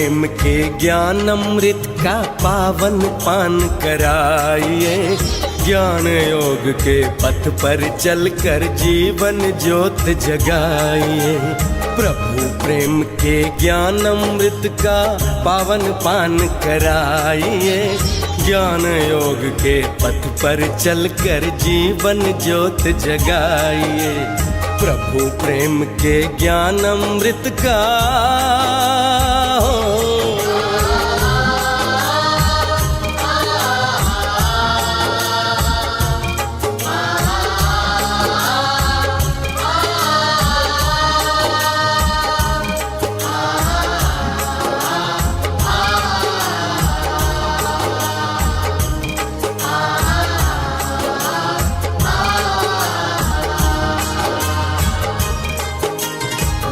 प्रेम के ज्ञान अमृत का पावन पान कराइए। ज्ञान योग के पथ पर चलकर जीवन ज्योत जगाइए। प्रभु प्रेम के ज्ञान अमृत का पावन पान कराइए। ज्ञान योग के पथ पर चलकर जीवन ज्योत जगाइए। प्रभु प्रेम के ज्ञान अमृत का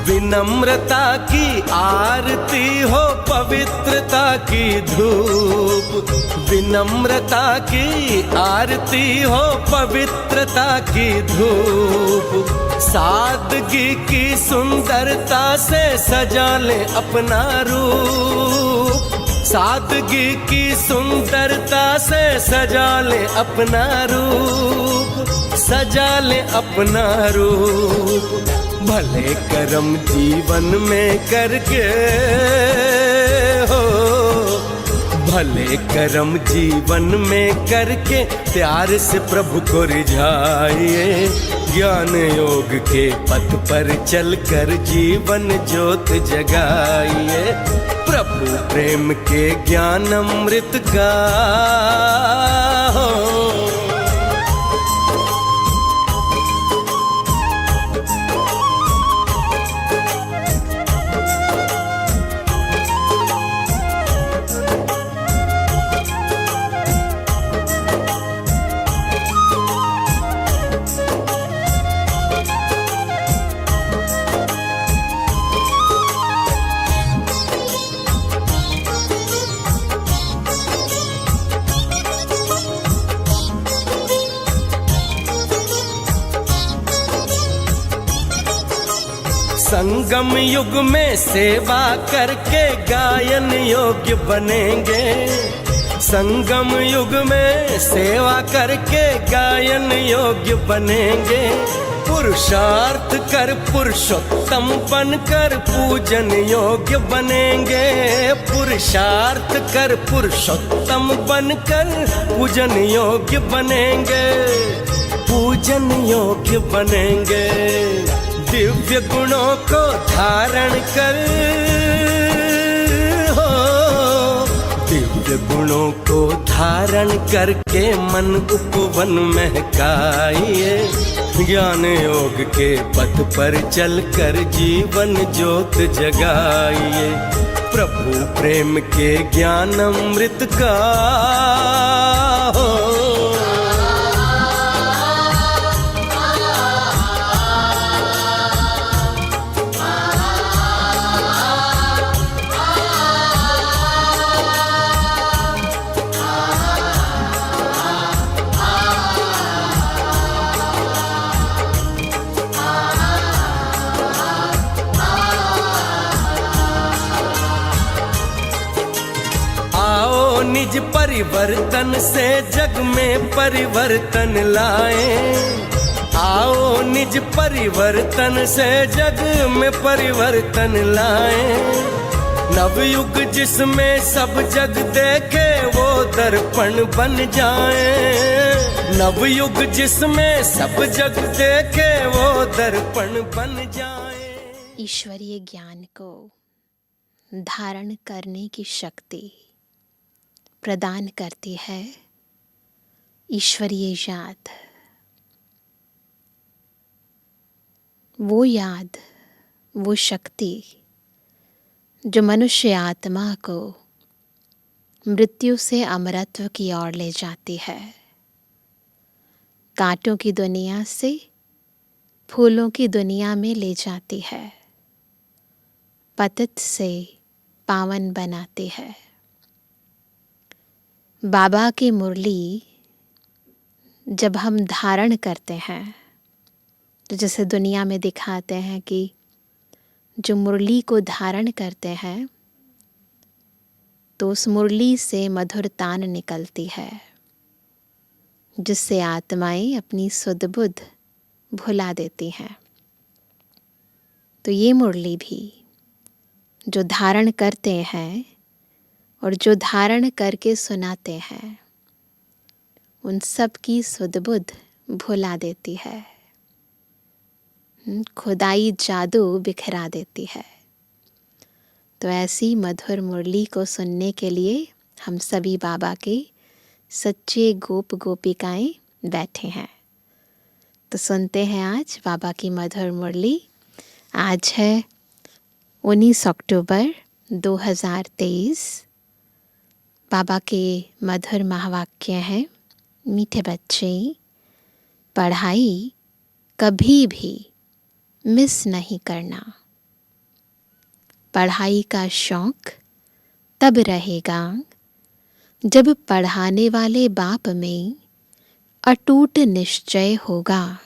विनम्रता की आरती हो पवित्रता की धूप। विनम्रता की आरती हो पवित्रता की धूप। सादगी की सुंदरता से सजा ले अपना रूप। सादगी की सुंदरता से सजा ले अपना रूप। सजा ले अपना रूप। भले कर्म जीवन में करके हो, भले कर्म जीवन में करके प्यार से प्रभु को रिझाइए। ज्ञान योग के पथ पर चलकर जीवन ज्योत जगाइए। प्रभु प्रेम के ज्ञान अमृत का हो। संगम युग में सेवा करके गायन योग्य बनेंगे। संगम युग में सेवा करके गायन योग्य बनेंगे। पुरुषार्थ कर पुरुषोत्तम बनकर पूजन योग्य बनेंगे। पुरुषार्थ कर पुरुषोत्तम बनकर पूजन योग्य बनेंगे। पूजन योग्य बनेंगे। दिव्य गुणों को धारण कर हो, दिव्य गुणों को धारण करके मन उपवन महकाइए। ज्ञान योग के पथ पर चलकर जीवन ज्योत जगाइए। प्रभु प्रेम के ज्ञान अमृत का हो। निज परिवर्तन से जग में परिवर्तन लाएं। आओ निज परिवर्तन से जग में परिवर्तन लाएं। नवयुग जिसमें सब जग देखे वो दर्पण बन जाएं। नवयुग जिसमें सब जग देखे वो दर्पण बन जाएं। ईश्वरीय ज्ञान को धारण करने की शक्ति प्रदान करती है ईश्वरीय याद। वो याद, वो शक्ति जो मनुष्य आत्मा को मृत्यु से अमरत्व की ओर ले जाती है। कांटों की दुनिया से फूलों की दुनिया में ले जाती है। पतित से पावन बनाती है। बाबा की मुरली जब हम धारण करते हैं तो जैसे दुनिया में दिखाते हैं कि जो मुरली को धारण करते हैं तो उस मुरली से मधुर तान निकलती है, जिससे आत्माएं अपनी सुध बुध भुला देती हैं। तो ये मुरली भी जो धारण करते हैं और जो धारण करके सुनाते हैं, उन सब की सुध बुध भुला देती है, खुदाई जादू बिखरा देती है। तो ऐसी मधुर मुरली को सुनने के लिए हम सभी बाबा के सच्चे गोप गोपिकाएं बैठे हैं। तो सुनते हैं आज बाबा की मधुर मुरली। आज है 19 अक्टूबर 2023। बाबा के मधुर महावाक्य हैं, मीठे बच्चे, पढ़ाई कभी भी मिस नहीं करना। पढ़ाई का शौक तब रहेगा जब पढ़ाने वाले बाप में अटूट निश्चय होगा।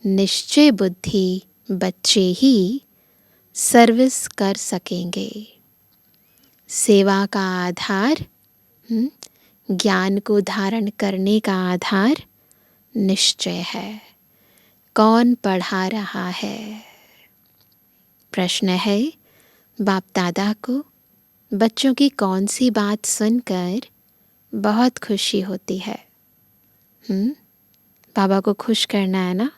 निश्चय बुद्धि बच्चे ही सर्विस कर सकेंगे। सेवा का आधार, ज्ञान को धारण करने का आधार निश्चय है। कौन पढ़ा रहा है? प्रश्न है, बाप दादा को बच्चों की कौन सी बात सुनकर बहुत खुशी होती है? बाबा को खुश करना है ना।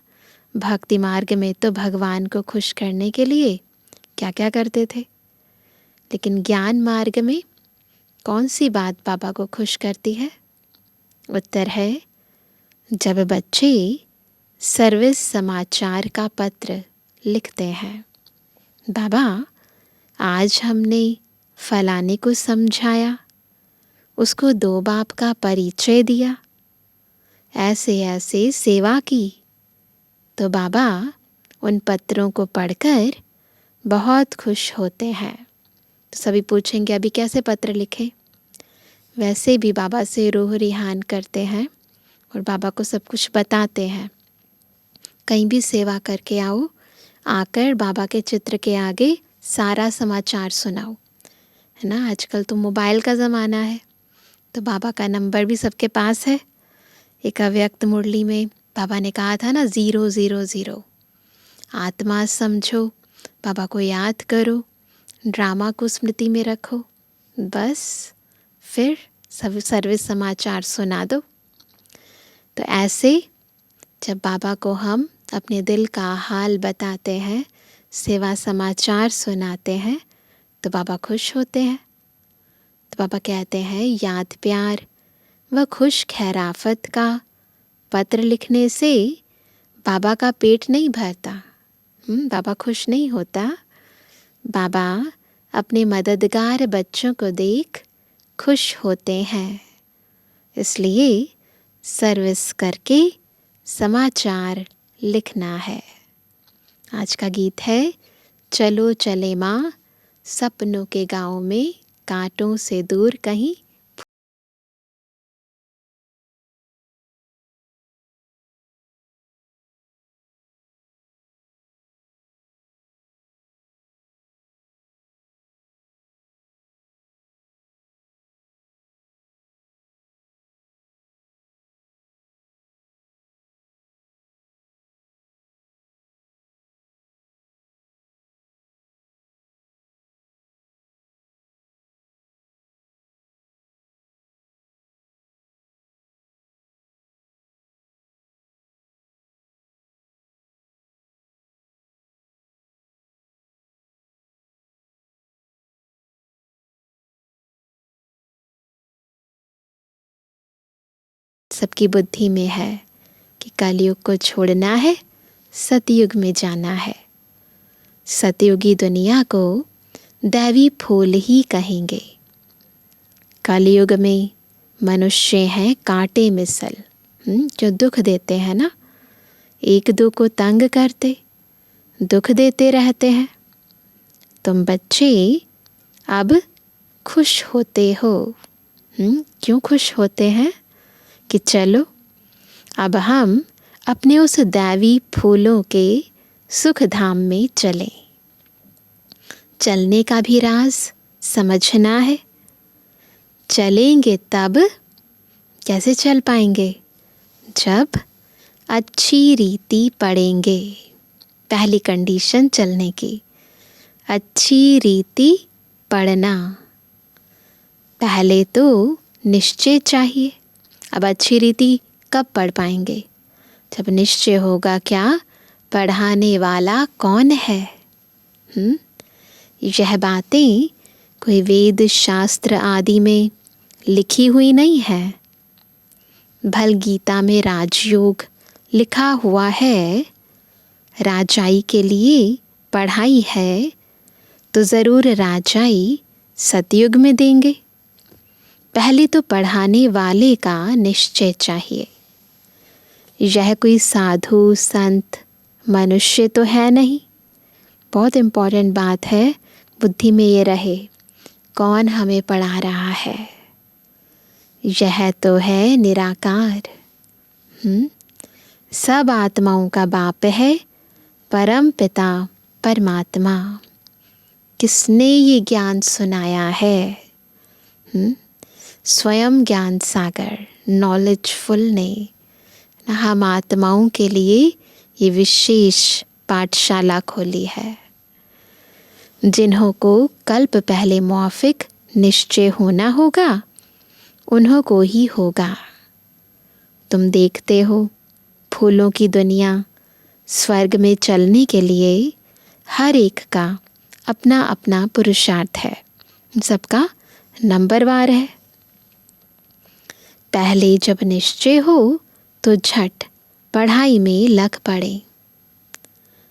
भक्ति मार्ग में तो भगवान को खुश करने के लिए क्या क्या करते थे, लेकिन ज्ञान मार्ग में कौन सी बात बाबा को खुश करती है? उत्तर है, जब बच्चे सर्विस समाचार का पत्र लिखते हैं, बाबा आज हमने फलाने को समझाया, उसको 2 बाप का परिचय दिया, ऐसे ऐसे सेवा की, तो बाबा उन पत्रों को पढ़कर बहुत खुश होते हैं। तो सभी पूछेंगे अभी कैसे पत्र लिखे? वैसे भी बाबा से रूह रिहान करते हैं और बाबा को सब कुछ बताते हैं। कहीं भी सेवा करके आओ, आकर बाबा के चित्र के आगे सारा समाचार सुनाओ, है ना। आजकल तो मोबाइल का ज़माना है, तो बाबा का नंबर भी सबके पास है। एक अव्यक्त मुरली में बाबा ने कहा था ना, 000। आत्मा समझो, बाबा को याद करो, ड्रामा को स्मृति में रखो, बस फिर सब सर्विस समाचार सुना दो। तो ऐसे जब बाबा को हम अपने दिल का हाल बताते हैं, सेवा समाचार सुनाते हैं, तो बाबा खुश होते हैं। तो बाबा कहते हैं, याद प्यार व खुश खैराफत का पत्र लिखने से बाबा का पेट नहीं भरता, बाबा खुश नहीं होता। बाबा अपने मददगार बच्चों को देख खुश होते हैं, इसलिए सर्विस करके समाचार लिखना है। आज का गीत है, चलो चले माँ सपनों के गाँव में, कांटों से दूर कहीं। सबकी बुद्धि में है कि कलयुग को छोड़ना है, सतयुग में जाना है। सतयुगी दुनिया को दैवी फूल ही कहेंगे। कलयुग में मनुष्य हैं कांटे मिसल, जो दुख देते हैं ना, एक दो को तंग करते, दुख देते रहते हैं। तुम बच्चे अब खुश होते हो। क्यों खुश होते हैं? कि चलो अब हम अपने उस दैवी फूलों के सुख धाम में चलें। चलने का भी राज समझना है। चलेंगे तब कैसे चल पाएंगे? जब अच्छी रीति पढ़ेंगे। पहली कंडीशन चलने की, अच्छी रीति पढ़ना। पहले तो निश्चय चाहिए। अब अच्छी रीति कब पढ़ पाएंगे? जब निश्चय होगा क्या पढ़ाने वाला कौन है। यह बातें कोई वेद शास्त्र आदि में लिखी हुई नहीं है। भल गीता में राजयोग लिखा हुआ है। राजाई के लिए पढ़ाई है तो ज़रूर राजाई सतयुग में देंगे। पहले तो पढ़ाने वाले का निश्चय चाहिए। यह कोई साधु संत मनुष्य तो है नहीं। बहुत इम्पोर्टेंट बात है, बुद्धि में ये रहे, कौन हमें पढ़ा रहा है? यह तो है निराकार। सब आत्माओं का बाप है परम पिता परमात्मा। किसने ये ज्ञान सुनाया है? स्वयं ज्ञान सागर नॉलेजफुल ने हम आत्माओं के लिए ये विशेष पाठशाला खोली है। जिन्हों को कल्प पहले मौफिक निश्चय होना होगा उन्हों को ही होगा। तुम देखते हो फूलों की दुनिया, स्वर्ग में चलने के लिए हर एक का अपना अपना पुरुषार्थ है। सबका नंबरवार है। पहले जब निश्चय हो तो झट पढ़ाई में लग पड़े।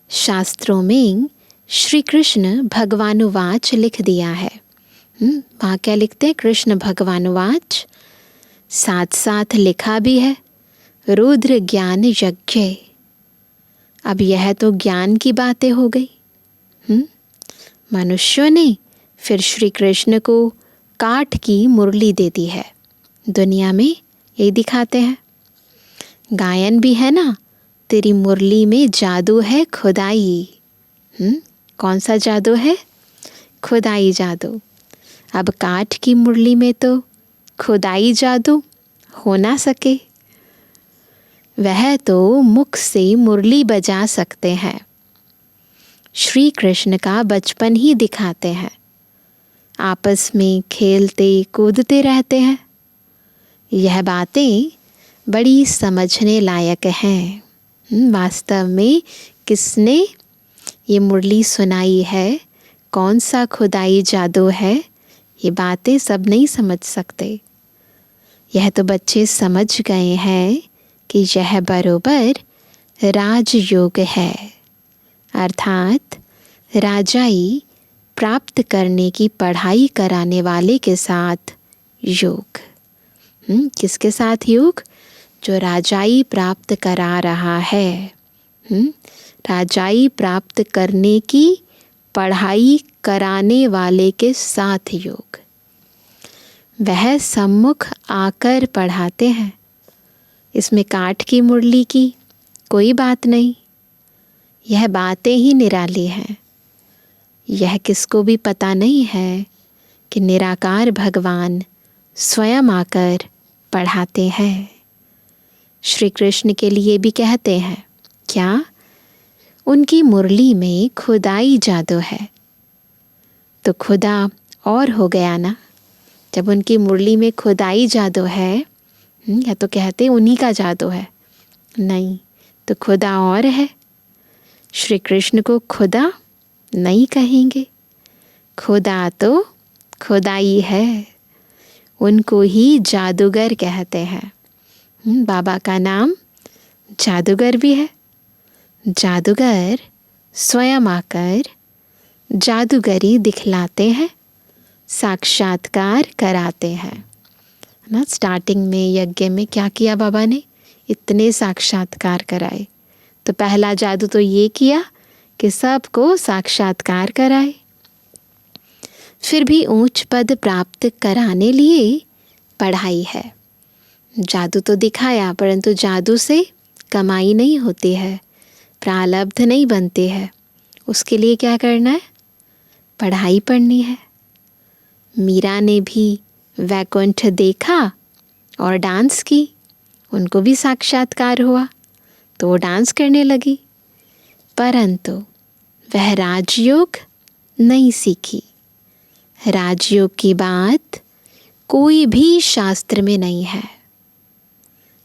शास्त्रों में श्री कृष्ण भगवानुवाच लिख दिया है। वहाँ क्या लिखते हैं? कृष्ण भगवानुवाच। साथ साथ लिखा भी है रुद्र ज्ञान यज्ञ। अब यह तो ज्ञान की बातें हो गई। मनुष्यों ने फिर श्री कृष्ण को काठ की मुरली दे दी है। दुनिया में यही दिखाते हैं। गायन भी है ना, तेरी मुरली में जादू है खुदाई। कौन सा जादू है? खुदाई जादू। अब काठ की मुरली में तो खुदाई जादू हो ना सके। वह तो मुख से मुरली बजा सकते हैं। श्री कृष्ण का बचपन ही दिखाते हैं। आपस में खेलते कूदते रहते हैं। यह बातें बड़ी समझने लायक हैं। वास्तव में किसने ये मुरली सुनाई है, कौन सा खुदाई जादू है, ये बातें सब नहीं समझ सकते। यह तो बच्चे समझ गए हैं कि यह बरोबर राजयोग है, अर्थात राजाई प्राप्त करने की पढ़ाई कराने वाले के साथ योग। किसके साथ योग? जो राजाई प्राप्त करा रहा है। राजाई प्राप्त करने की पढ़ाई कराने वाले के साथ योग। वह सम्मुख आकर पढ़ाते हैं। इसमें काठ की मुरली की कोई बात नहीं। यह बातें ही निराली हैं। यह किसको भी पता नहीं है कि निराकार भगवान स्वयं आकर पढ़ाते हैं। श्री कृष्ण के लिए भी कहते हैं क्या? उनकी मुरली में खुदाई जादू है। तो खुदा और हो गया ना। जब उनकी मुरली में खुदाई जादू है, या तो कहते उन्हीं का जादू है, नहीं तो खुदा और है। श्री कृष्ण को खुदा नहीं कहेंगे। खुदा तो खुदाई है। उनको ही जादूगर कहते हैं। बाबा का नाम जादूगर भी है। जादूगर स्वयं आकर जादूगरी दिखलाते हैं, साक्षात्कार कराते हैं ना। स्टार्टिंग में यज्ञ में क्या किया बाबा ने? इतने साक्षात्कार कराए। तो पहला जादू तो ये किया कि सबको साक्षात्कार कराए। फिर भी ऊंच पद प्राप्त कराने लिए पढ़ाई है। जादू तो दिखाया, परंतु जादू से कमाई नहीं होती है, प्रारब्ध नहीं बनते हैं। उसके लिए क्या करना है? पढ़ाई पढ़नी है। मीरा ने भी वैकुंठ देखा और डांस की, उनको भी साक्षात्कार हुआ तो वो डांस करने लगी, परंतु वह राजयोग नहीं सीखी। राजयोग की बात कोई भी शास्त्र में नहीं है।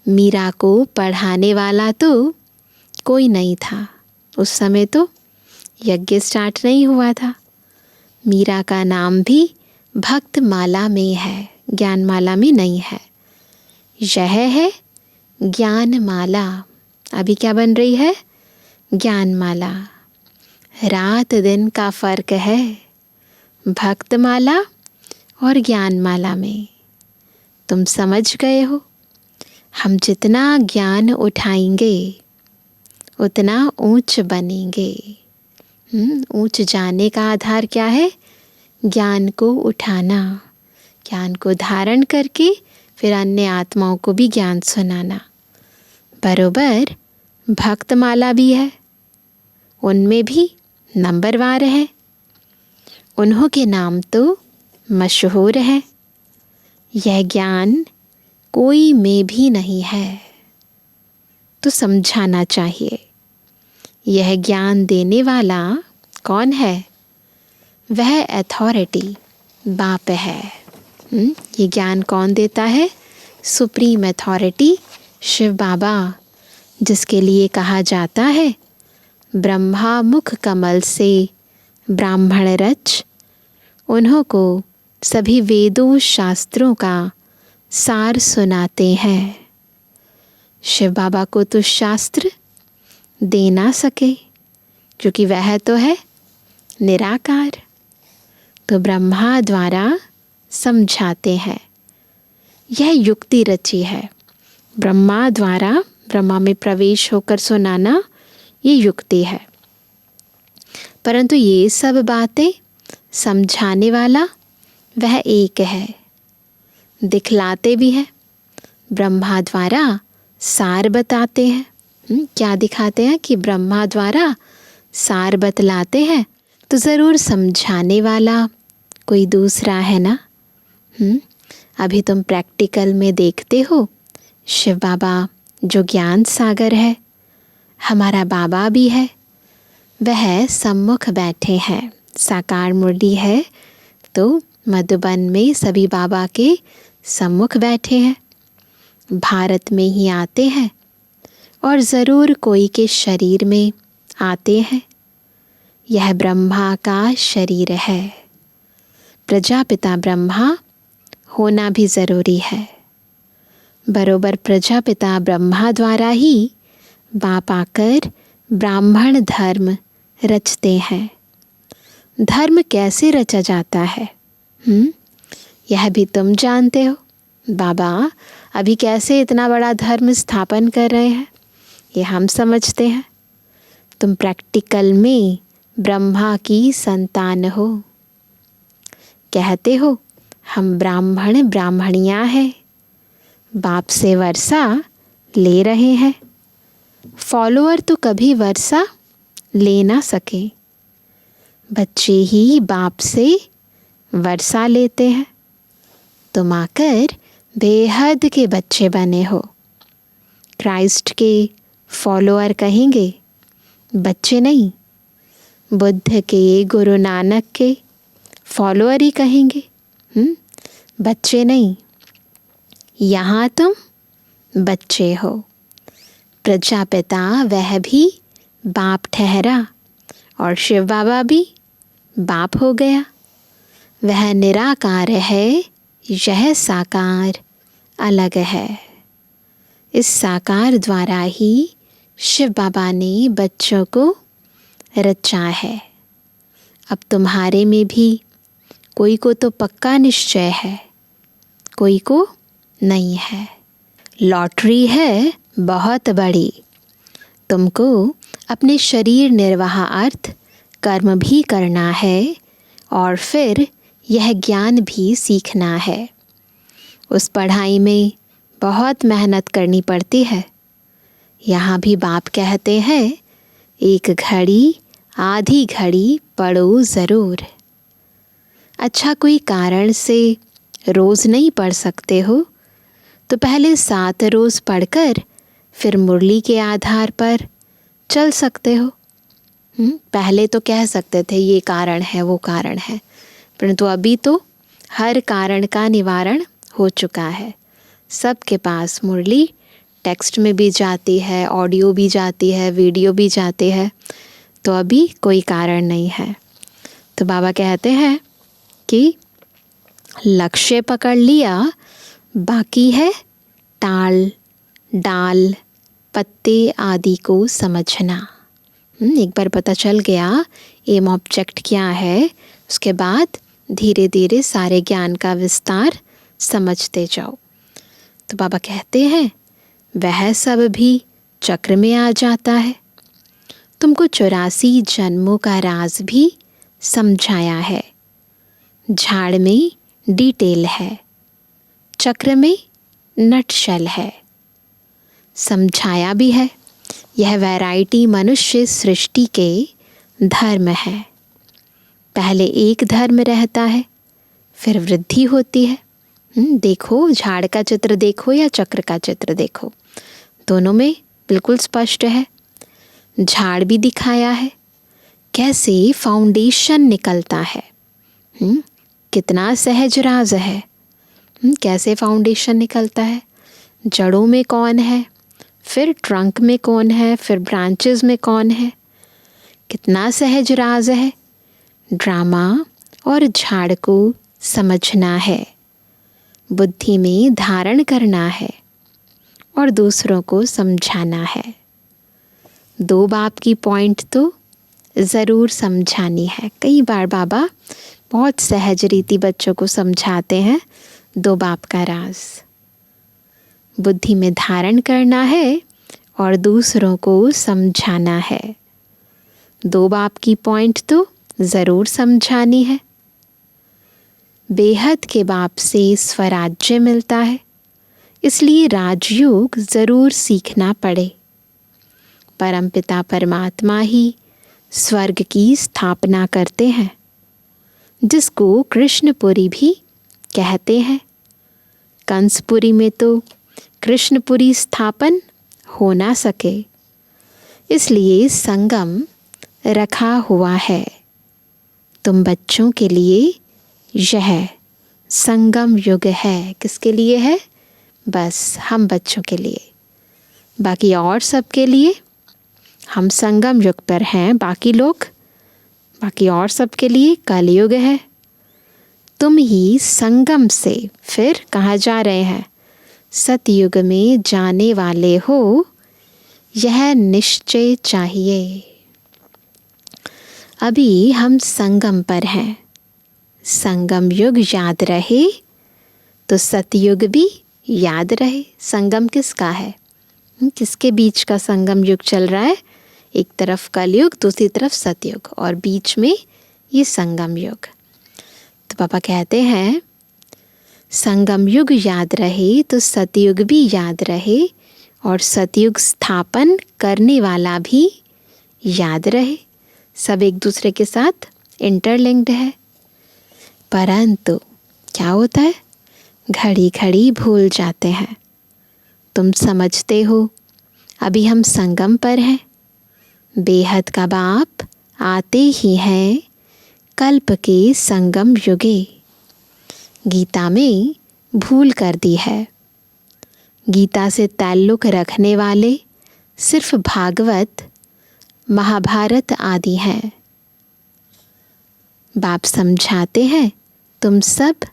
मीरा को पढ़ाने वाला तो कोई नहीं था। उस समय तो यज्ञ स्टार्ट नहीं हुआ था। मीरा का नाम भी भक्तमाला में है, ज्ञानमाला में नहीं है। यह है ज्ञानमाला। अभी क्या बन रही है? ज्ञानमाला। रात दिन का फर्क है भक्तमाला और ज्ञानमाला में। तुम समझ गए हो? हम जितना ज्ञान उठाएंगे उतना ऊंच बनेंगे। ऊंच जाने का आधार क्या है? ज्ञान को उठाना, ज्ञान को धारण करके फिर अन्य आत्माओं को भी ज्ञान सुनाना। बरोबर भक्तमाला भी है, उनमें भी नंबरवार है। उन्हों के नाम तो मशहूर है। यह ज्ञान कोई में भी नहीं है, तो समझाना चाहिए। यह ज्ञान देने वाला कौन है? वह अथॉरिटी बाप है। ये ज्ञान कौन देता है? सुप्रीम अथॉरिटी शिव बाबा, जिसके लिए कहा जाता है ब्रह्मा मुख कमल से ब्राह्मण रच। उन्हों को सभी वेदों शास्त्रों का सार सुनाते हैं। शिव बाबा को तो शास्त्र दे ना सके, क्योंकि वह तो है निराकार। तो ब्रह्मा द्वारा समझाते हैं। यह युक्ति रची है। ब्रह्मा द्वारा ब्रह्मा में प्रवेश होकर सुनाना ये युक्ति है। परंतु ये सब बातें समझाने वाला वह एक है, दिखलाते भी है। ब्रह्मा द्वारा सार बताते हैं। क्या दिखाते हैं? कि ब्रह्मा द्वारा सार बतलाते हैं, तो ज़रूर समझाने वाला कोई दूसरा है ना। अभी तुम प्रैक्टिकल में देखते हो, शिव बाबा जो ज्ञान सागर है, हमारा बाबा भी है, वह सम्मुख बैठे हैं। साकार मुरली है तो मधुबन में सभी बाबा के सम्मुख बैठे हैं। भारत में ही आते हैं और ज़रूर कोई के शरीर में आते हैं। यह ब्रह्मा का शरीर है। प्रजापिता ब्रह्मा होना भी ज़रूरी है। बरोबर प्रजापिता ब्रह्मा द्वारा ही बाप आकर ब्राह्मण धर्म रचते हैं। धर्म कैसे रचा जाता है? यह भी तुम जानते हो। बाबा अभी कैसे इतना बड़ा धर्म स्थापन कर रहे हैं, ये हम समझते हैं। तुम प्रैक्टिकल में ब्रह्मा की संतान हो। कहते हो हम ब्राह्मण ब्राह्मणियाँ हैं, बाप से वर्षा ले रहे हैं। फॉलोअर तो कभी वर्षा ले ना सके, बच्चे ही बाप से वर्षा लेते हैं। तुम आकर बेहद के बच्चे बने हो। क्राइस्ट के फॉलोअर कहेंगे, बच्चे नहीं। बुद्ध के, गुरु नानक के फॉलोअर ही कहेंगे, बच्चे नहीं। यहाँ तुम बच्चे हो। प्रजापिता वह भी बाप ठहरा और शिव बाबा भी बाप हो गया। वह निराकार है, यह साकार अलग है। इस साकार द्वारा ही शिव बाबा ने बच्चों को रचा है। अब तुम्हारे में भी कोई को तो पक्का निश्चय है, कोई को नहीं है। लॉटरी है बहुत बड़ी। तुमको अपने शरीर निर्वाहार्थ कर्म भी करना है और फिर यह ज्ञान भी सीखना है। उस पढ़ाई में बहुत मेहनत करनी पड़ती है। यहाँ भी बाप कहते हैं, एक घड़ी आधी घड़ी पढ़ो ज़रूर। अच्छा, कोई कारण से रोज़ नहीं पढ़ सकते हो तो पहले 7 रोज़ पढ़कर फिर मुरली के आधार पर चल सकते हो। पहले तो कह सकते थे ये कारण है वो कारण है, परंतु अभी तो हर कारण का निवारण हो चुका है। सबके पास मुरली टेक्स्ट में भी जाती है, ऑडियो भी जाती है, वीडियो भी जाती है, तो अभी कोई कारण नहीं है। तो बाबा कहते हैं कि लक्ष्य पकड़ लिया, बाकी है टाल डाल पत्ते आदि को समझना। एक बार पता चल गया एम ऑब्जेक्ट क्या है, उसके बाद धीरे धीरे सारे ज्ञान का विस्तार समझते जाओ। तो बाबा कहते हैं वह सब भी चक्र में आ जाता है। तुमको 84 जन्मों का राज भी समझाया है। झाड़ में डिटेल है, चक्र में नटशल है। समझाया भी है यह वैरायटी मनुष्य सृष्टि के धर्म है। पहले एक धर्म रहता है, फिर वृद्धि होती है। देखो, झाड़ का चित्र देखो या चक्र का चित्र देखो, दोनों में बिल्कुल स्पष्ट है। झाड़ भी दिखाया है कैसे फाउंडेशन निकलता है। कितना सहज राज है। कैसे फाउंडेशन निकलता है, जड़ों में कौन है, फिर ट्रंक में कौन है, फिर ब्रांचेस में कौन है। कितना सहज राज है। ड्रामा और झाड़ को समझना है, बुद्धि में धारण करना है और दूसरों को समझाना है। 2 बाप की पॉइंट तो ज़रूर समझानी है। कई बार बाबा बहुत सहज रीति बच्चों को समझाते हैं 2 बाप का राज। बुद्धि में धारण करना है और दूसरों को समझाना है। 2 बाप की पॉइंट तो ज़रूर समझानी है। बेहद के बाप से स्वराज्य मिलता है, इसलिए राजयोग ज़रूर सीखना पड़े। परमपिता परमात्मा ही स्वर्ग की स्थापना करते हैं, जिसको कृष्णपुरी भी कहते हैं। कंसपुरी में तो कृष्णपुरी स्थापन हो ना सके, इसलिए संगम रखा हुआ है। तुम बच्चों के लिए यह संगम युग है। किसके लिए है? बस हम बच्चों के लिए। बाकी और सब के लिए हम संगम युग पर हैं। बाकी और सब के लिए कलयुग है। तुम ही संगम से फिर कहाँ जा रहे हैं? सतयुग में जाने वाले हो, यह निश्चय चाहिए। अभी हम संगम पर हैं। संगम युग याद रहे तो सतयुग भी याद रहे। संगम किसका है? किसके बीच का संगम युग चल रहा है? एक तरफ कलयुग, दूसरी तरफ सतयुग, और बीच में ये संगम युग। तो पापा कहते हैं संगम युग याद रहे तो सतयुग भी याद रहे, और सतयुग स्थापन करने वाला भी याद रहे। सब एक दूसरे के साथ इंटरलिंक्ड है। परंतु क्या होता है, घड़ी घड़ी भूल जाते हैं। तुम समझते हो अभी हम संगम पर हैं। बेहद का बाप आते ही हैं कल्प के संगम युगे। गीता में भूल कर दी है। गीता से ताल्लुक़ रखने वाले सिर्फ भागवत, महाभारत आदि हैं। बाप समझाते हैं तुम सब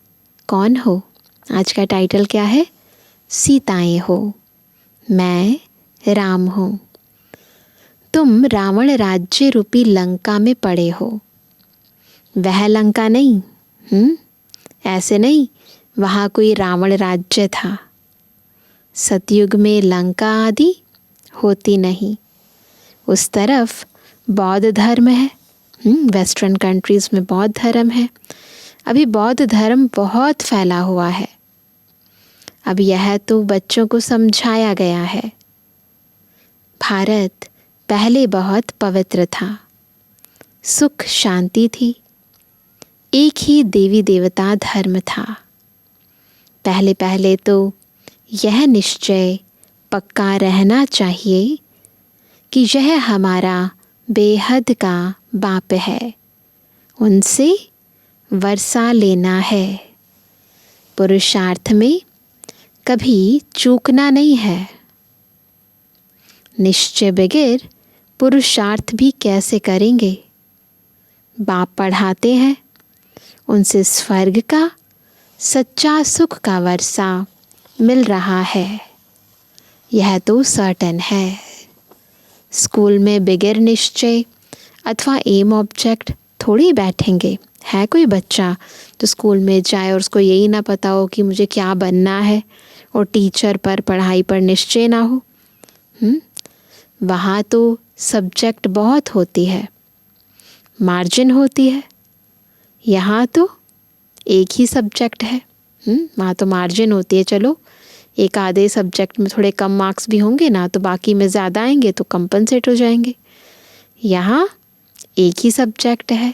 कौन हो। आज का टाइटल क्या है? सीताएं हो, मैं राम हूँ। तुम रावण राज्य रूपी लंका में पड़े हो। वह लंका नहीं, ऐसे नहीं, वहाँ कोई रावण राज्य था। सतयुग में लंका आदि होती नहीं। उस तरफ बौद्ध धर्म है। वेस्टर्न कंट्रीज़ में बौद्ध धर्म है। अभी बौद्ध धर्म बहुत फैला हुआ है। अब यह तो बच्चों को समझाया गया है। भारत पहले बहुत पवित्र था, सुख शांति थी। एक ही देवी देवता धर्म था। पहले पहले तो यह निश्चय पक्का रहना चाहिए कि यह हमारा बेहद का बाप है, उनसे वर्षा लेना है। पुरुषार्थ में कभी चूकना नहीं है। निश्चय बगैर पुरुषार्थ भी कैसे करेंगे? बाप पढ़ाते हैं, उनसे स्वर्ग का सच्चा सुख का वर्षा मिल रहा है, यह तो सर्टन है। स्कूल में बगैर निश्चय अथवा एम ऑब्जेक्ट थोड़ी बैठेंगे। है कोई बच्चा तो स्कूल में जाए और उसको यही ना पता हो कि मुझे क्या बनना है, और टीचर पर पढ़ाई पर निश्चय ना हो? वहाँ तो सब्जेक्ट बहुत होती है, मार्जिन होती है। यहाँ तो एक ही सब्जेक्ट है। वहाँ तो मार्जिन होती है। चलो एक आधे सब्जेक्ट में थोड़े कम मार्क्स भी होंगे ना, तो बाकी में ज़्यादा आएंगे तो कंपनसेट हो जाएंगे। यहाँ एक ही सब्जेक्ट है।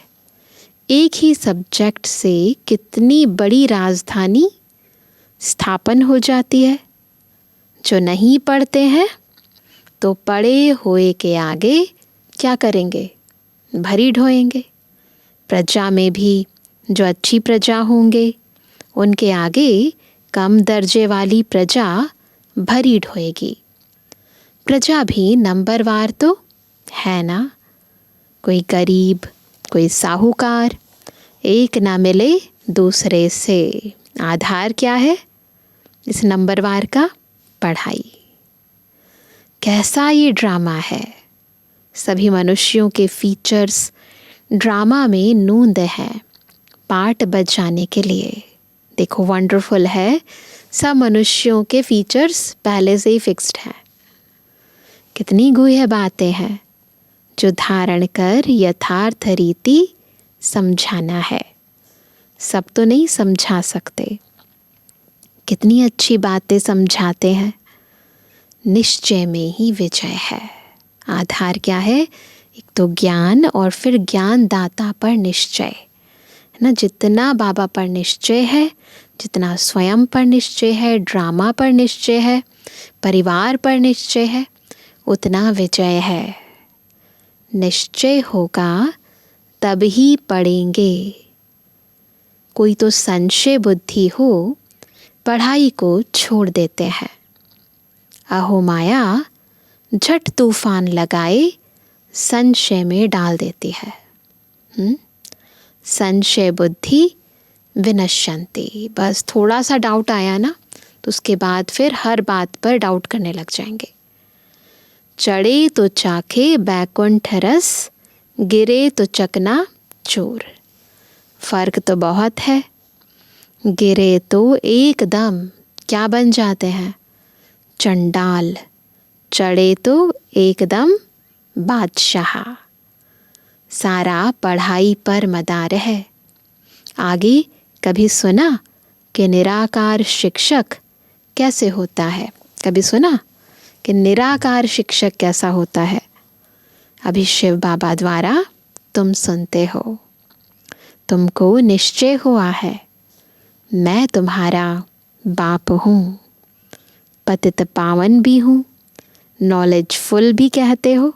एक ही सब्जेक्ट से कितनी बड़ी राजधानी स्थापन हो जाती है। जो नहीं पढ़ते हैं तो पढ़े हुए के आगे क्या करेंगे? भरी ढोएंगे। प्रजा में भी जो अच्छी प्रजा होंगे उनके आगे कम दर्जे वाली प्रजा भरी ढोएगी। प्रजा भी नंबरवार तो है ना। कोई गरीब, कोई साहूकार, एक ना मिले दूसरे से। आधार क्या है इस नंबरवार का? पढ़ाई। कैसा ये ड्रामा है। सभी मनुष्यों के फीचर्स ड्रामा में नूंद हैं पार्ट बजाने के लिए। देखो वंडरफुल है, सब मनुष्यों के फीचर्स पहले से ही फिक्स्ड हैं। कितनी गुह्य बातें हैं जो धारण कर यथार्थ रीति समझाना है। सब तो नहीं समझा सकते। कितनी अच्छी बातें समझाते हैं। निश्चय में ही विजय है। आधार क्या है? एक तो ज्ञान और फिर ज्ञान दाता पर निश्चय है ना। जितना बाबा पर निश्चय है, जितना स्वयं पर निश्चय है, ड्रामा पर निश्चय है, परिवार पर निश्चय है, उतना विजय है। निश्चय होगा तब ही पढ़ेंगे। कोई तो संशय बुद्धि हो पढ़ाई को छोड़ देते हैं। अहो माया झट तूफान लगाए संशय में डाल देती है। संशय बुद्धि विनश्यन्ति। बस थोड़ा सा डाउट आया ना तो उसके बाद फिर हर बात पर डाउट करने लग जाएंगे। चढ़े तो चाखे बैकुंठ रस, गिरे तो चकना चूर। फर्क तो बहुत है। गिरे तो एकदम क्या बन जाते हैं? चंडाल। चढ़े तो एकदम बादशाह। सारा पढ़ाई पर मदार है। आगे कभी सुना कि निराकार शिक्षक कैसे होता है? कभी सुना कि निराकार शिक्षक कैसा होता है? अभी शिव बाबा द्वारा तुम सुनते हो। तुमको निश्चय हुआ है मैं तुम्हारा बाप हूँ, पतित पावन भी हूँ, नॉलेजफुल भी कहते हो।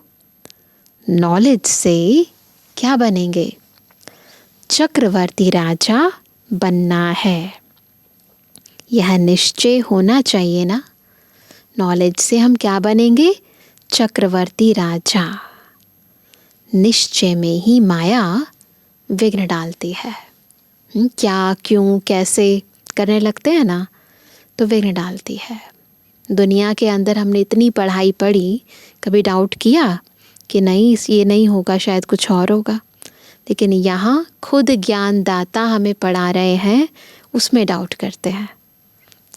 नॉलेज से क्या बनेंगे? चक्रवर्ती राजा बनना है। यह निश्चय होना चाहिए ना। नॉलेज से हम क्या बनेंगे? चक्रवर्ती राजा। निश्चय में ही माया विघ्न डालती है। क्या, क्यों, कैसे करने लगते हैं ना तो विघ्न डालती है। दुनिया के अंदर हमने इतनी पढ़ाई पढ़ी, कभी डाउट किया कि नहीं ये नहीं होगा, शायद कुछ और होगा। लेकिन यहाँ खुद ज्ञानदाता हमें पढ़ा रहे हैं, उसमें डाउट करते हैं,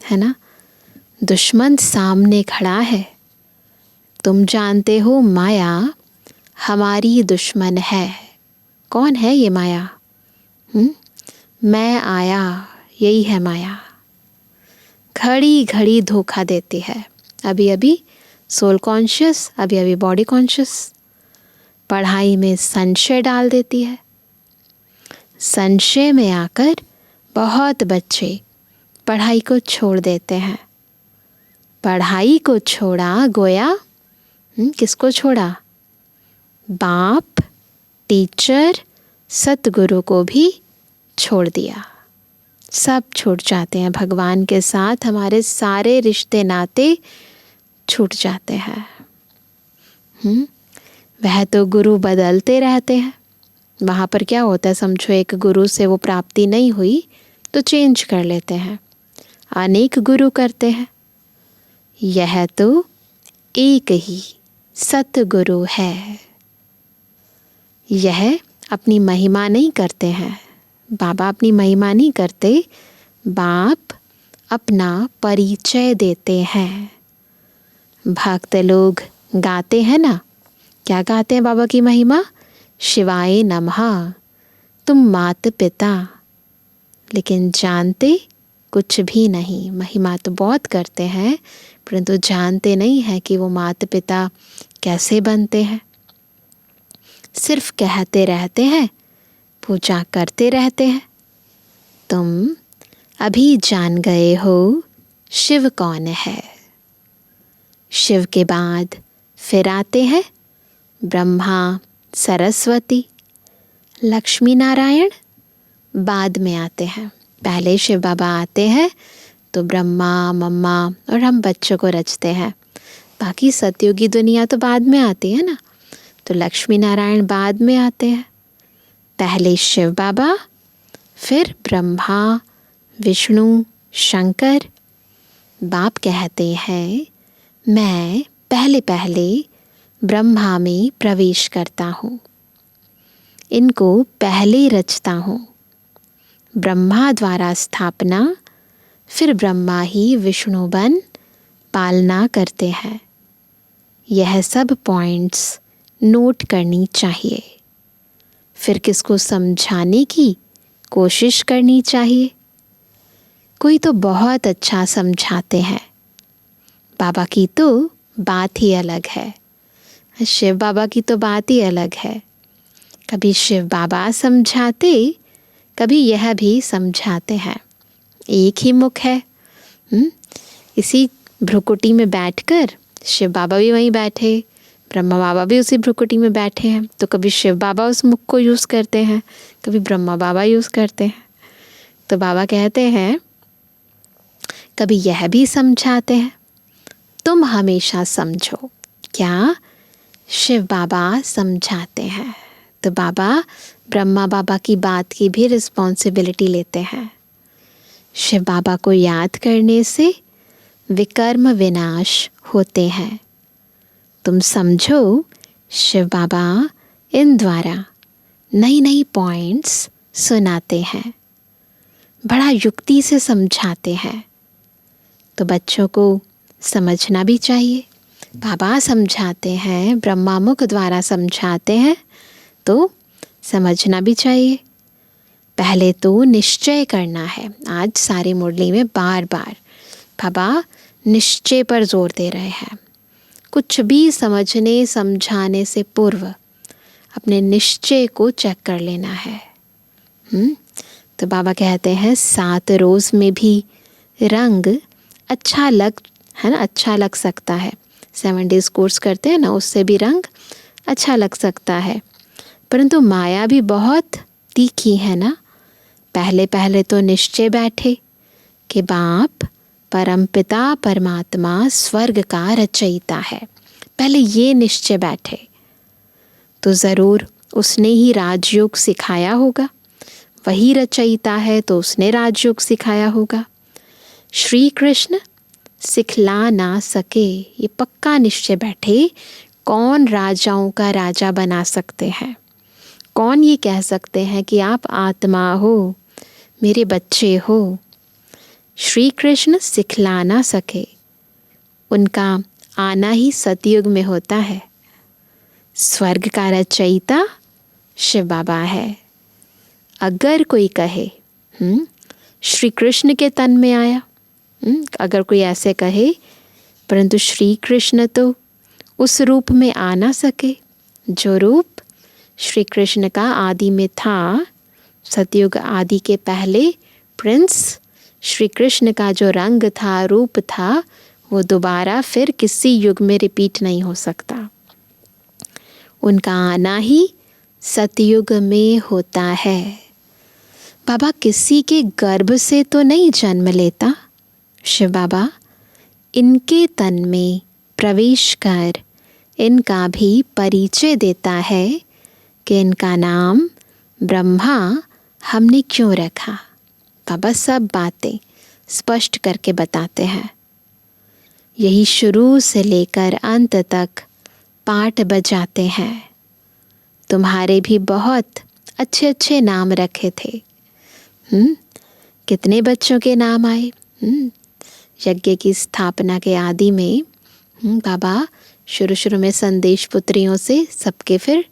है ना। दुश्मन सामने खड़ा है। तुम जानते हो माया हमारी दुश्मन है। कौन है ये माया? मैं आया, यही है माया। घड़ी घड़ी धोखा देती है। अभी अभी सोल कॉन्शियस, अभी अभी बॉडी कॉन्शियस। पढ़ाई में संशय डाल देती है। संशय में आकर बहुत बच्चे पढ़ाई को छोड़ देते हैं। पढ़ाई को छोड़ा गोया किसको छोड़ा? बाप, टीचर, सतगुरु को भी छोड़ दिया। सब छूट जाते हैं। भगवान के साथ हमारे सारे रिश्ते नाते छूट जाते हैं। वह तो गुरु बदलते रहते हैं। वहाँ पर क्या होता है, समझो एक गुरु से वो प्राप्ति नहीं हुई तो चेंज कर लेते हैं, अनेक गुरु करते हैं। यह तो एक ही सतगुरु है। यह अपनी महिमा नहीं करते हैं। बाबा अपनी महिमा नहीं करते, बाप अपना परिचय देते हैं। भक्त लोग गाते हैं ना, क्या गाते हैं बाबा की महिमा? शिवाय नमः, तुम मात पिता। लेकिन जानते कुछ भी नहीं। महिमा तो बहुत करते हैं परंतु जानते नहीं हैं कि वो मात पिता कैसे बनते हैं। सिर्फ कहते रहते हैं, पूजा करते रहते हैं। तुम अभी जान गए हो शिव कौन है। शिव के बाद फिर आते हैं ब्रह्मा, सरस्वती, लक्ष्मी नारायण बाद में आते हैं। पहले शिव बाबा आते हैं तो ब्रह्मा, मम्मा और हम बच्चों को रचते हैं। बाकी सतयुगी दुनिया तो बाद में आती है ना, तो लक्ष्मी नारायण बाद में आते हैं। पहले शिव बाबा, फिर ब्रह्मा, विष्णु, शंकर। बाप कहते हैं मैं पहले पहले ब्रह्मा में प्रवेश करता हूँ, इनको पहले रचता हूँ। ब्रह्मा द्वारा स्थापना, फिर ब्रह्मा ही विष्णु बन पालना करते हैं। यह सब पॉइंट्स नोट करनी चाहिए। फिर किसको समझाने की कोशिश करनी चाहिए। कोई तो बहुत अच्छा समझाते हैं, बाबा की तो बात ही अलग है। शिव बाबा की तो बात ही अलग है। कभी शिव बाबा समझाते, कभी यह भी समझाते हैं। एक ही मुख है। इसी भ्रुकुटी में बैठकर शिव बाबा भी वहीं बैठे, ब्रह्मा बाबा भी उसी भ्रुकुटी में बैठे हैं। तो कभी शिव बाबा उस मुख को यूज़ करते हैं, कभी ब्रह्मा बाबा यूज़ करते हैं। तो बाबा कहते हैं कभी यह भी समझाते हैं, तुम हमेशा समझो। क्या? शिव बाबा समझाते हैं। तो बाबा ब्रह्मा बाबा की बात की भी रिस्पॉन्सिबिलिटी लेते हैं। शिव बाबा को याद करने से विकर्म विनाश होते हैं। तुम समझो, शिव बाबा इन द्वारा नई नई पॉइंट्स सुनाते हैं, बड़ा युक्ति से समझाते हैं। तो बच्चों को समझना भी चाहिए। बाबा समझाते हैं, ब्रह्मा मुख द्वारा समझाते हैं, तो समझना भी चाहिए। पहले तो निश्चय करना है। आज सारी मुरली में बार बार बाबा निश्चय पर जोर दे रहे हैं। कुछ भी समझने समझाने से पूर्व अपने निश्चय को चेक कर लेना है। तो बाबा कहते हैं 7 रोज़ में भी रंग अच्छा लग सकता है। 7 डेज़ कोर्स करते हैं ना, उससे भी रंग अच्छा लग सकता है, परंतु माया भी बहुत तीखी है ना। पहले पहले तो निश्चय बैठे कि बाप परमपिता परमात्मा स्वर्ग का रचयिता है। पहले ये निश्चय बैठे तो ज़रूर उसने ही राजयोग सिखाया होगा। वही रचयिता है तो उसने राजयोग सिखाया होगा। श्री कृष्ण सिखला ना सके, ये पक्का निश्चय बैठे। कौन राजाओं का राजा बना सकते हैं? कौन ये कह सकते हैं कि आप आत्मा हो, मेरे बच्चे हो? श्री कृष्ण सिखला ना सके, उनका आना ही सतयुग में होता है। स्वर्ग का रचयिता शिव बाबा है। अगर कोई कहे श्री कृष्ण के तन में आया, अगर कोई ऐसे कहे, परंतु श्री कृष्ण तो उस रूप में आ ना सके जो रूप श्री कृष्ण का आदि में था, सतयुग आदि के पहले प्रिंस श्री कृष्ण का जो रंग था, रूप था, वो दोबारा फिर किसी युग में रिपीट नहीं हो सकता। उनका आना ही सतयुग में होता है। बाबा किसी के गर्भ से तो नहीं जन्म लेता। शिव बाबा इनके तन में प्रवेश कर इनका भी परिचय देता है कि इनका नाम ब्रह्मा हमने क्यों रखा। बाबा सब बातें स्पष्ट करके बताते हैं। यही शुरू से लेकर अंत तक पाठ बजाते हैं। तुम्हारे भी बहुत अच्छे अच्छे नाम रखे थे। कितने बच्चों के नाम आए। यज्ञ की स्थापना के आदि में बाबा शुरू में संदेश पुत्रियों से सबके फिर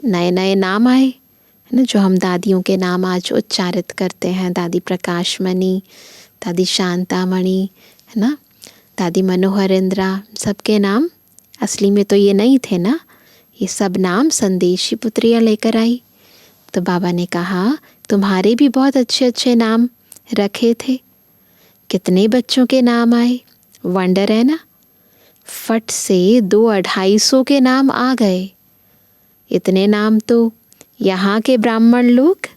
नए नए नाम आए, है ना, जो हम दादियों के नाम आज उच्चारित करते हैं। दादी प्रकाशमणि, दादी शांतामणि, है ना, दादी मनोहर इंद्रा, सबके नाम असली में तो ये नहीं थे ना। ये सब नाम संदेशी पुत्रियाँ लेकर आई। तो बाबा ने कहा तुम्हारे भी बहुत अच्छे अच्छे नाम रखे थे। कितने बच्चों के नाम आए। वंडर है ना। फट से 200-250 के नाम आ गए। इतने नाम तो यहाँ के ब्राह्मण लोग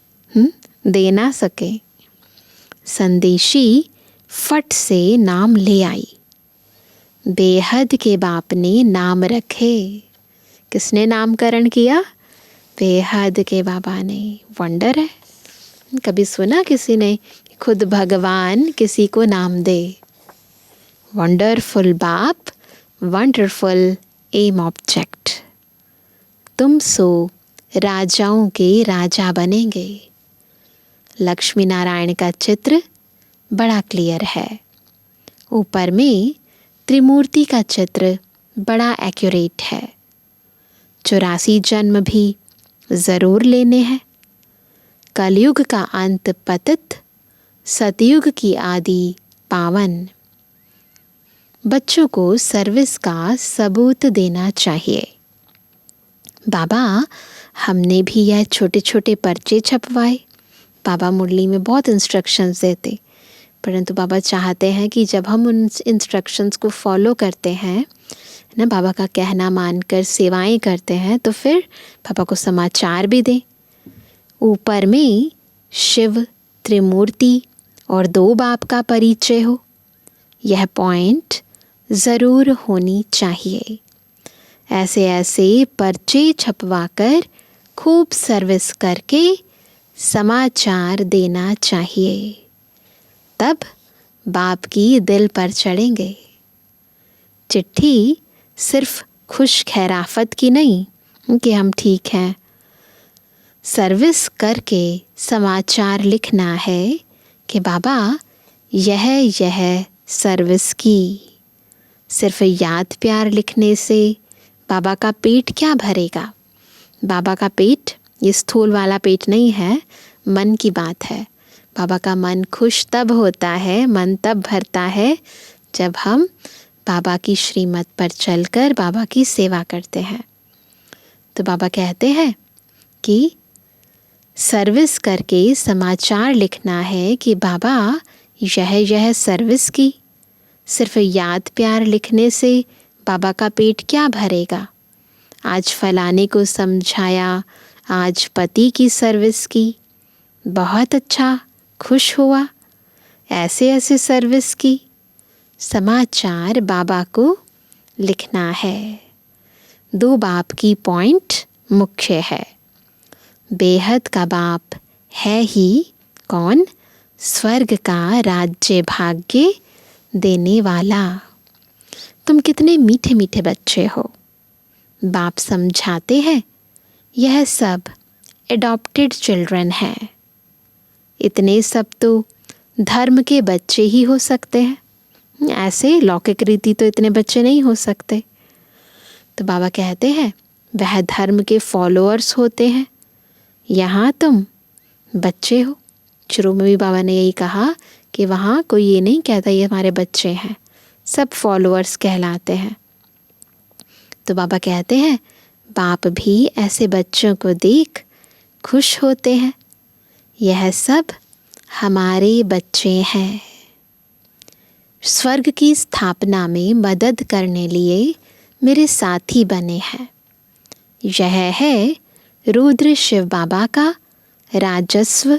दे ना सके। संदेशी फट से नाम ले आई। बेहद के बाप ने नाम रखे। किसने नामकरण किया? बेहद के बाबा ने। वंडर है। कभी सुना किसी ने खुद भगवान किसी को नाम दे? वंडरफुल बाप, वंडरफुल एम ऑब्जेक्ट। तुम सो राजाओं के राजा बनेंगे। लक्ष्मी नारायण का चित्र बड़ा क्लियर है। ऊपर में त्रिमूर्ति का चित्र बड़ा एक्यूरेट है। 84 जन्म भी ज़रूर लेने हैं। कलयुग का अंत पतित, सतयुग की आदि पावन। बच्चों को सर्विस का सबूत देना चाहिए। बाबा हमने भी यह छोटे छोटे पर्चे छपवाए। बाबा मुरली में बहुत इंस्ट्रक्शंस देते, परंतु बाबा चाहते हैं कि जब हम उन इंस्ट्रक्शंस को फॉलो करते हैं ना, बाबा का कहना मानकर सेवाएं करते हैं, तो फिर बाबा को समाचार भी दें। ऊपर में शिव, त्रिमूर्ति और 2 बाप का परिचय हो। यह पॉइंट ज़रूर होनी चाहिए। ऐसे ऐसे पर्चे छपवाकर खूब सर्विस करके समाचार देना चाहिए। तब बाप की दिल पर चढ़ेंगे। चिट्ठी सिर्फ खुश खैराफत की नहीं कि हम ठीक हैं। सर्विस करके समाचार लिखना है कि बाबा यह सर्विस की। सिर्फ याद प्यार लिखने से बाबा का पेट क्या भरेगा। बाबा का पेट ये स्थूल वाला पेट नहीं है, मन की बात है। बाबा का मन खुश तब होता है, मन तब भरता है जब हम बाबा की श्रीमत पर चलकर बाबा की सेवा करते हैं। तो बाबा कहते हैं कि सर्विस करके समाचार लिखना है कि बाबा यह सर्विस की। सिर्फ याद प्यार लिखने से बाबा का पेट क्या भरेगा। आज फलाने को समझाया, आज पति की सर्विस की, बहुत अच्छा, खुश हुआ, ऐसे सर्विस की। समाचार बाबा को लिखना है। 2 बाप की पॉइंट मुख्य है। बेहद का बाप है ही कौन? स्वर्ग का राज्य भाग्य देने वाला। तुम कितने मीठे मीठे बच्चे हो। बाप समझाते हैं यह सब एडॉप्टेड चिल्ड्रन हैं। इतने सब तो धर्म के बच्चे ही हो सकते हैं। ऐसे लौकिक रीति तो इतने बच्चे नहीं हो सकते। तो बाबा कहते हैं वह धर्म के फॉलोअर्स होते हैं। यहाँ तुम बच्चे हो। शुरू में भी बाबा ने यही कहा कि वहाँ कोई ये नहीं कहता ये हमारे बच्चे हैं, सब फॉलोअर्स कहलाते हैं। तो बाबा कहते हैं बाप भी ऐसे बच्चों को देख खुश होते हैं। यह सब हमारे बच्चे हैं। स्वर्ग की स्थापना में मदद करने लिए मेरे साथी बने हैं। यह है रुद्र शिव बाबा का राजस्व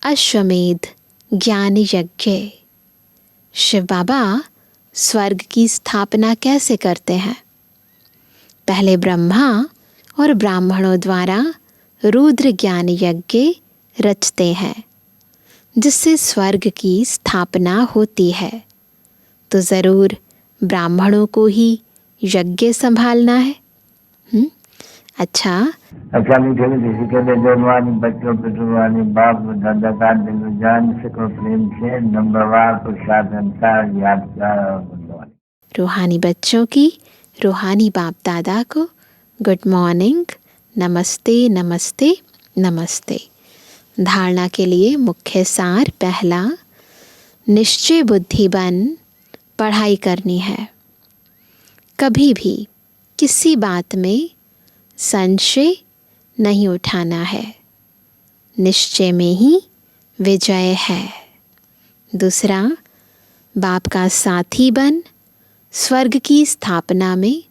अश्वमेध ज्ञान यज्ञ। शिव बाबा स्वर्ग की स्थापना कैसे करते हैं? पहले ब्रह्मा और ब्राह्मणों द्वारा रुद्र ज्ञान यज्ञ रचते हैं, जिससे स्वर्ग की स्थापना होती है। तो ज़रूर ब्राह्मणों को ही यज्ञ संभालना है। अच्छा, मीठे मीठे के लिए जवानी बच्चों पितृवानी बाप दादा का दिल जान सको प्रेम से नंबरवार प्रसाद अनुसार याद। रूहानी बच्चों की रूहानी बाप दादा को गुड मॉर्निंग, नमस्ते नमस्ते नमस्ते। धारणा के लिए मुख्य सार पहला, निश्चय बुद्धि बन पढ़ाई करनी है। कभी भी किसी बात में संशय नहीं उठाना है, निश्चय में ही विजय है। दूसरा, बाप का साथी बन स्वर्ग की स्थापना में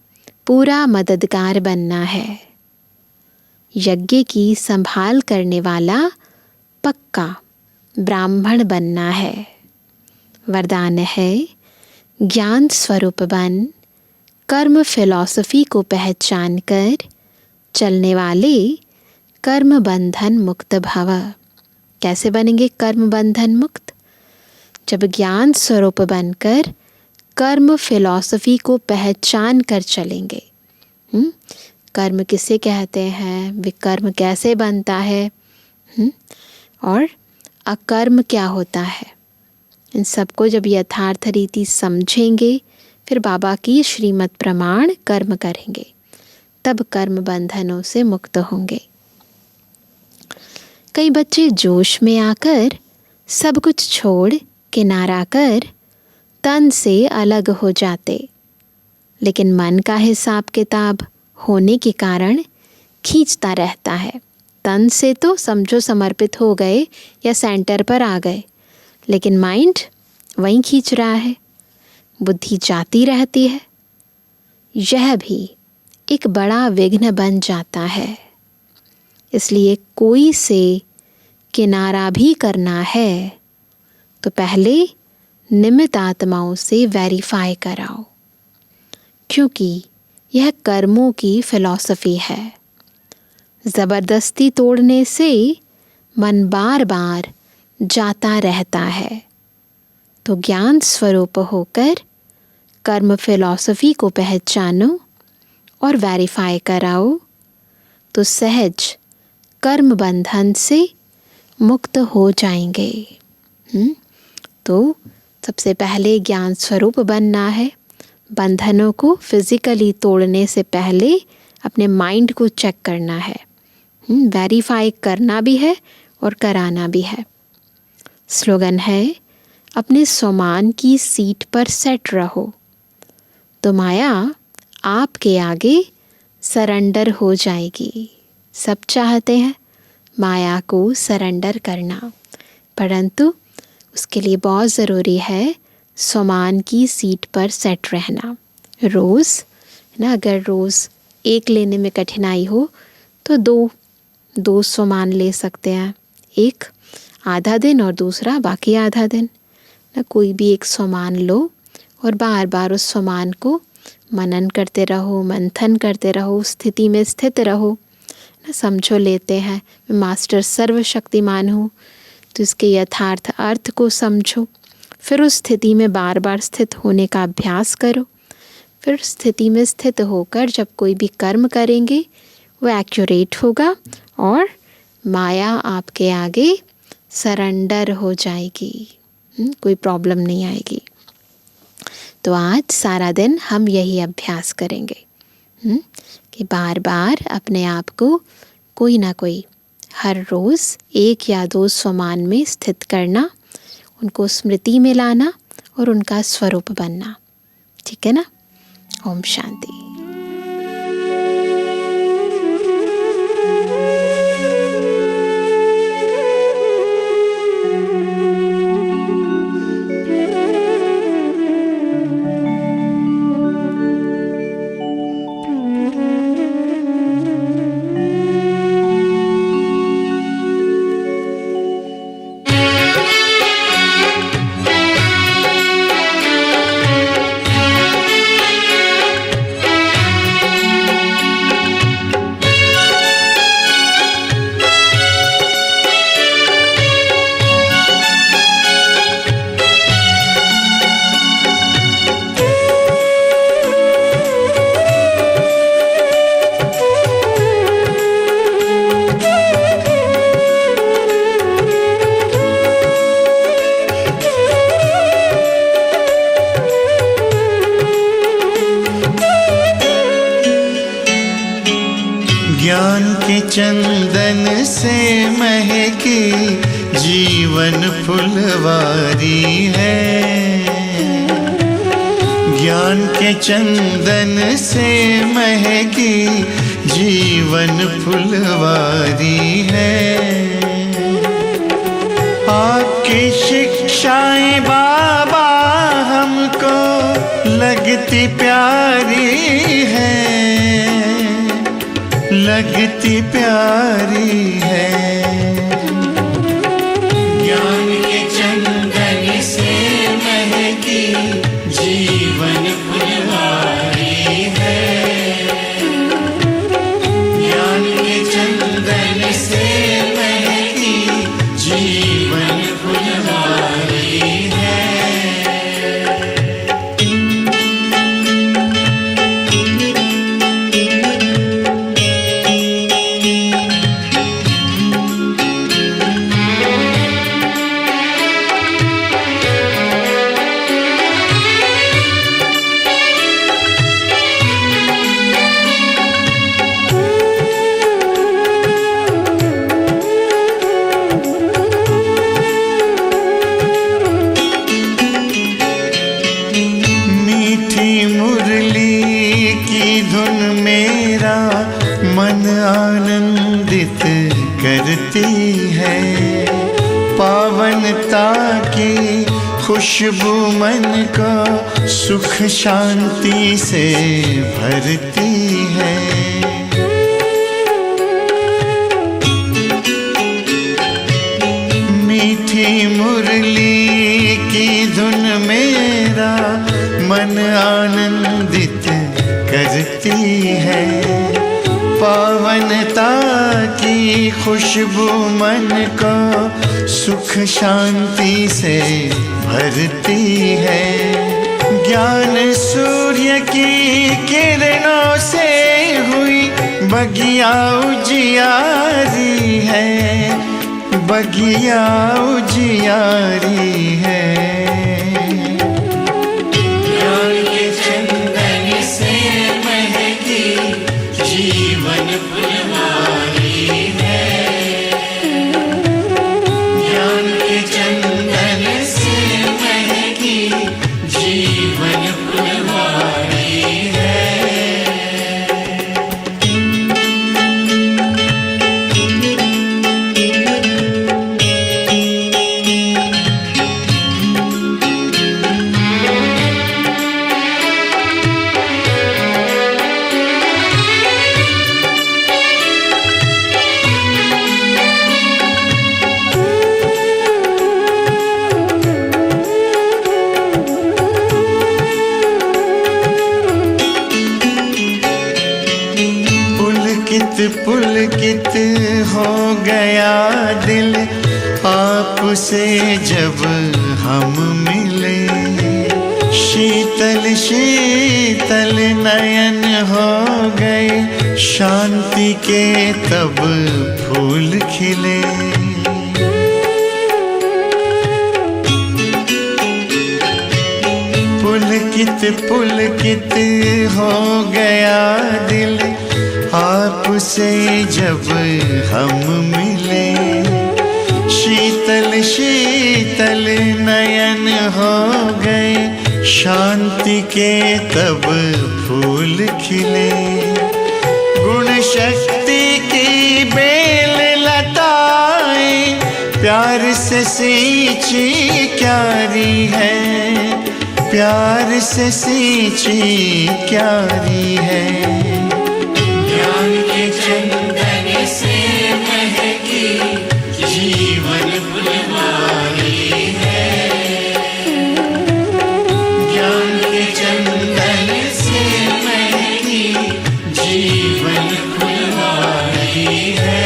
पूरा मददगार बनना है। यज्ञ की संभाल करने वाला पक्का ब्राह्मण बनना है। वरदान है, ज्ञान स्वरूप बन कर्म फिलॉसफी को पहचान कर चलने वाले कर्म बंधन मुक्त भव। कैसे बनेंगे कर्म बंधन मुक्त? जब ज्ञान स्वरूप बनकर कर्म फिलॉसफी को पहचान कर चलेंगे। कर्म किसे कहते हैं, विकर्म कैसे बनता है, और अकर्म क्या होता है, इन सबको जब यथार्थ रीति समझेंगे, फिर बाबा की श्रीमत प्रमाण कर्म करेंगे, तब कर्म बंधनों से मुक्त होंगे। कई बच्चे जोश में आकर सब कुछ छोड़ किनारा कर तन से अलग हो जाते, लेकिन मन का हिसाब किताब होने के कारण खींचता रहता है। तन से तो समझो समर्पित हो गए या सेंटर पर आ गए, लेकिन माइंड वहीं खींच रहा है, बुद्धि जाती रहती है। यह भी एक बड़ा विघ्न बन जाता है। इसलिए कोई से किनारा भी करना है तो पहले निमित्त आत्माओं से वेरीफाई कराओ, क्योंकि यह कर्मों की फिलॉसफी है। ज़बरदस्ती तोड़ने से मन बार बार जाता रहता है। तो ज्ञान स्वरूप होकर कर्म फिलॉसफी को पहचानो और वेरीफाई कराओ, तो सहज कर्म बंधन से मुक्त हो जाएंगे। तो सबसे पहले ज्ञान स्वरूप बनना है। बंधनों को फिजिकली तोड़ने से पहले अपने माइंड को चेक करना है, वेरीफाई करना भी है और कराना भी है। स्लोगन है, अपने स्वमान की सीट पर सेट रहो तो माया आपके आगे सरेंडर हो जाएगी। सब चाहते हैं माया को सरेंडर करना, परंतु उसके लिए बहुत ज़रूरी है स्वमान की सीट पर सेट रहना। रोज़ ना, अगर रोज़ एक लेने में कठिनाई हो तो दो स्वमान ले सकते हैं, एक आधा दिन और दूसरा बाकी आधा दिन। ना, कोई भी एक स्वमान लो और बार बार उस स्वमान को मनन करते रहो, मंथन करते रहो, उस स्थिति में स्थित रहो। ना, समझो लेते हैं मैं मास्टर सर्वशक्तिमान हूँ, तो इसके यथार्थ अर्थ को समझो, फिर उस स्थिति में बार बार स्थित होने का अभ्यास करो। फिर स्थिति में स्थित होकर जब कोई भी कर्म करेंगे वो एक्यूरेट होगा और माया आपके आगे सरेंडर हो जाएगी, कोई प्रॉब्लम नहीं आएगी। तो आज सारा दिन हम यही अभ्यास करेंगे कि बार बार अपने आप को कोई ना कोई हर रोज़ 1 या 2 स्वमान में स्थित करना, उनको स्मृति में लाना और उनका स्वरूप बनना। ठीक है ना? ओम शांति। चंदन से महकी जीवन फुलवारी है। ज्ञान के चंदन से महकी जीवन फुलवारी है। आपकी शिक्षाएं बाबा हमको लगती प्यारी है, लगती प्यारी है। ज्ञान के चंदन से महकी जीवन फुलवारी है। ज्ञान के चंदन से महकी जीवन फुलवारी है। मन आनंदित करती है। पावनता की खुशबू मन को सुख शांति से भरती है। मीठी मुरली की धुन मेरा मन आनंदित करती है। पावनता की खुशबू मन को सुख शांति से भरती है। ज्ञान सूर्य की किरणों से हुई बगिया उजियारी है, बगिया उजियारी है। जीवन फुलवारी है। ज्ञान के चंदन से महकी जीवन फुलवारी है। पुलकित हो गया दिल आपसे जब हम मिले। शीतल शीतल नयन हो गए, शांति के तब फूल खिले। पुलकित पुलकित हो गया दिल आपसे जब हम मिले। शीतल शीतल नयन हो गए, शांति के तब फूल खिले। गुण शक्ति की बेल लताएं प्यार से सींची क्यारी है, प्यार से सींची क्यारी है। ज्ञान के चंदन से महकी जीवन फुलवारी है। ज्ञान के चंदन से महकी जीवन फुलवारी है।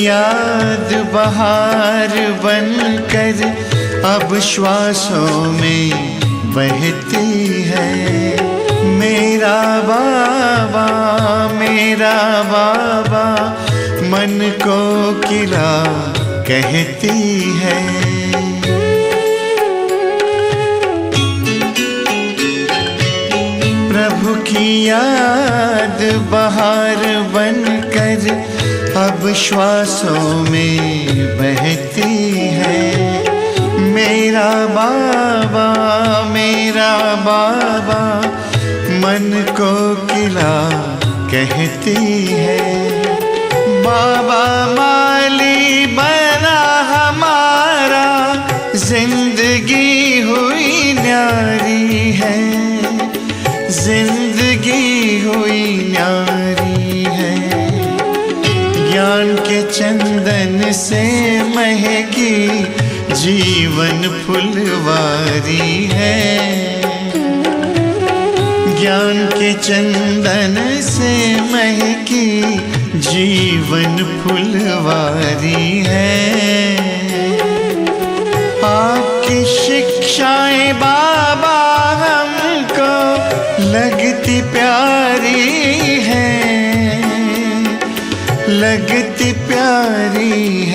याद बहार बनकर अब श्वासों में बहती है। मेरा बाबा मन को किला कहती है। प्रभु की याद बहार बनकर अब श्वासों में बहती है। मेरा बाबा मन को किला कहती है। बाबा माली बना हमारा, जिंदगी हुई न्यारी है, जिंदगी हुई न्यारी है। ज्ञान के चंदन से महकी जीवन फुलवारी है। ज्ञान के चंदन से महकी जीवन फुलवारी है। आपकी शिक्षाएं बाबा हमको लगती प्यारी है, लगती प्यारी